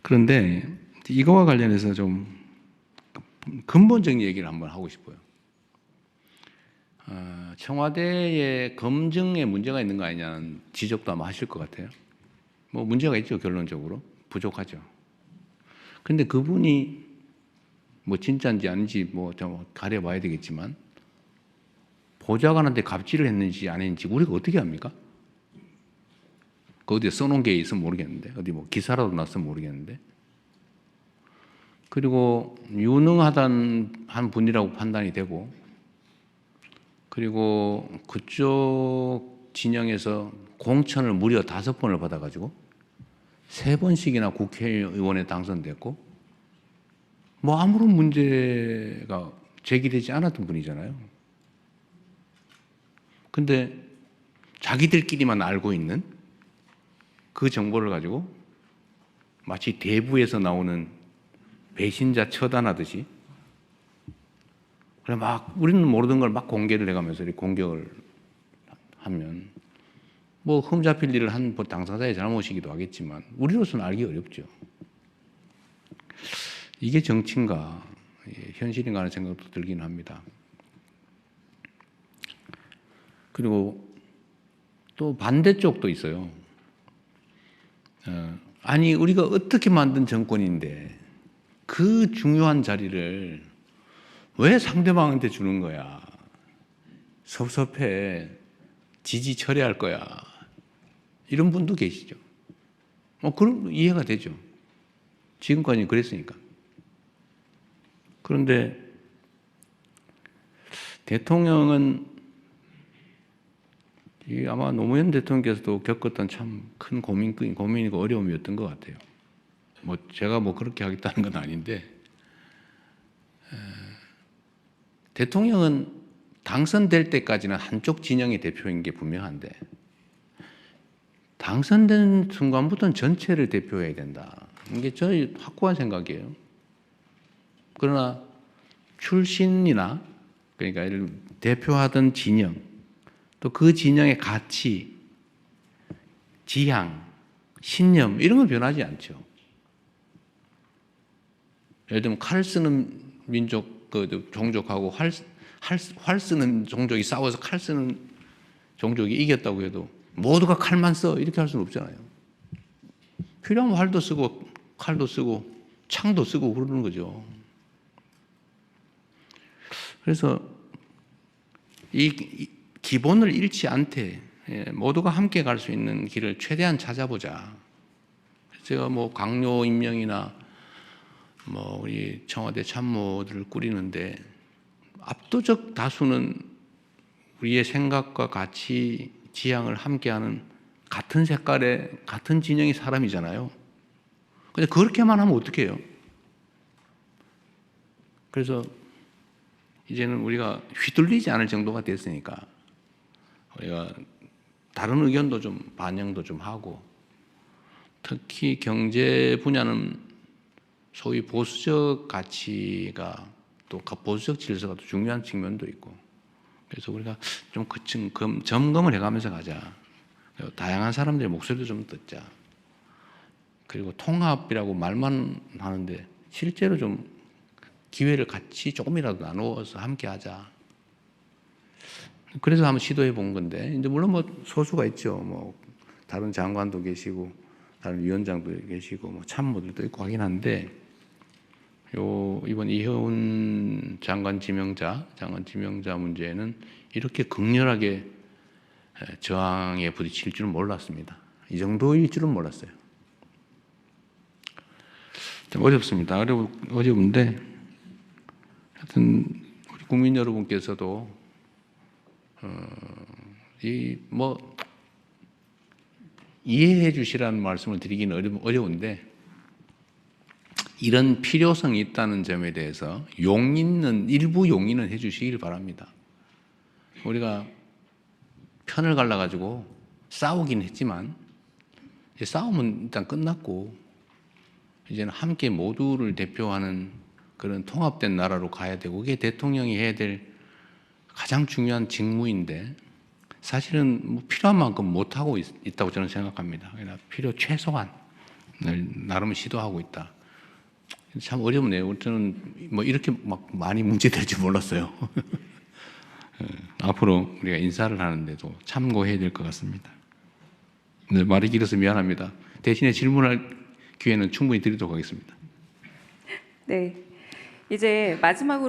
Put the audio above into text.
그런데 이거와 관련해서 좀 근본적인 얘기를 한번 하고 싶어요. 청와대의 검증에 문제가 있는 거 아니냐는 지적도 아마 하실 것 같아요. 뭐 문제가 있죠, 결론적으로. 부족하죠. 근데 그분이 뭐 진짜인지 아닌지 뭐 좀 가려봐야 되겠지만 보좌관한테 갑질을 했는지 안 했는지 우리가 어떻게 합니까? 그 어디에 써놓은 게 있으면 모르겠는데, 어디 뭐 기사라도 났으면 모르겠는데. 그리고 유능하다는 한 분이라고 판단이 되고, 그리고 그쪽 진영에서 공천을 무려 5번을 받아가지고 3번씩이나 국회의원에 당선됐고, 뭐 아무런 문제가 제기되지 않았던 분이잖아요. 근데 자기들끼리만 알고 있는 그 정보를 가지고 마치 대부에서 나오는 배신자 처단하듯이, 그래 막 우리는 모르던 걸 막 공개를 해가면서 이렇게 공격을 하면 뭐 흠잡힐 일을 한 당사자의 잘못이기도 하겠지만 우리로서는 알기 어렵죠. 이게 정치인가 현실인가 하는 생각도 들긴 합니다. 그리고 또 반대쪽도 있어요. 아니 우리가 어떻게 만든 정권인데 그 중요한 자리를 왜 상대방한테 주는 거야? 섭섭해. 지지 처리할 거야. 이런 분도 계시죠. 그럼 이해가 되죠. 지금까지 그랬으니까. 그런데 대통령은 아마 노무현 대통령께서도 겪었던 참 큰 고민이고 어려움이었던 것 같아요. 뭐 제가 뭐 그렇게 하겠다는 건 아닌데, 대통령은 당선될 때까지는 한쪽 진영의 대표인 게 분명한데 당선된 순간부터는 전체를 대표해야 된다. 이게 저희 확고한 생각이에요. 그러나 출신이나 그러니까 대표하던 진영, 또 그 진영의 가치, 지향, 신념 이런 건 변하지 않죠. 예를 들면 칼 쓰는 민족, 종족하고 활 쓰는 종족이 싸워서 칼 쓰는 종족이 이겼다고 해도 모두가 칼만 써 이렇게 할 수는 없잖아요. 필요하면 활도 쓰고 칼도 쓰고 창도 쓰고 그러는 거죠. 그래서 이 기본을 잃지 않되 모두가 함께 갈 수 있는 길을 최대한 찾아보자. 제가 뭐 강요 임명이나 뭐 우리 청와대 참모들을 꾸리는데 압도적 다수는 우리의 생각과 가치, 지향을 함께하는 같은 색깔의 같은 진영의 사람이잖아요. 근데 그렇게만 하면 어떻게 해요? 그래서 이제는 우리가 휘둘리지 않을 정도가 됐으니까 우리가 다른 의견도 좀 반영도 좀 하고, 특히 경제 분야는 소위 보수적 가치가 또 보수적 질서가 또 중요한 측면도 있고, 그래서 우리가 좀 점검을 해가면서 가자. 다양한 사람들의 목소리도 좀 듣자. 그리고 통합이라고 말만 하는데 실제로 좀 기회를 같이 조금이라도 나누어서 함께 하자. 그래서 한번 시도해 본 건데, 이제 물론 뭐 소수가 있죠. 뭐 다른 장관도 계시고, 다른 위원장도 계시고, 뭐 참모들도 있고 하긴 한데, 이번 이혜훈 장관 지명자 문제는 이렇게 극렬하게 저항에 부딪힐 줄은 몰랐습니다. 이 정도일 줄은 몰랐어요. 좀 어렵습니다. 어려운데, 하여튼 우리 국민 여러분께서도 이해해 주시라는 말씀을 드리기는 어려운데, 이런 필요성이 있다는 점에 대해서 일부 용인은 해 주시길 바랍니다. 우리가 편을 갈라가지고 싸우긴 했지만, 싸움은 일단 끝났고, 이제는 함께 모두를 대표하는 그런 통합된 나라로 가야 되고, 그게 대통령이 해야 될 가장 중요한 직무인데, 사실은 뭐 필요한 만큼 못하고 있다고 저는 생각합니다. 그러나 필요 최소한 나름 시도하고 있다. 참 어렵네요. 저는 뭐 이렇게 막 많이 문제될 줄 몰랐어요. 앞으로 우리가 인사를 하는데도 참고해야 될 것 같습니다. 네, 말이 길어서 미안합니다. 대신에 질문할 기회는 충분히 드리도록 하겠습니다. 네, 이제 마지막으로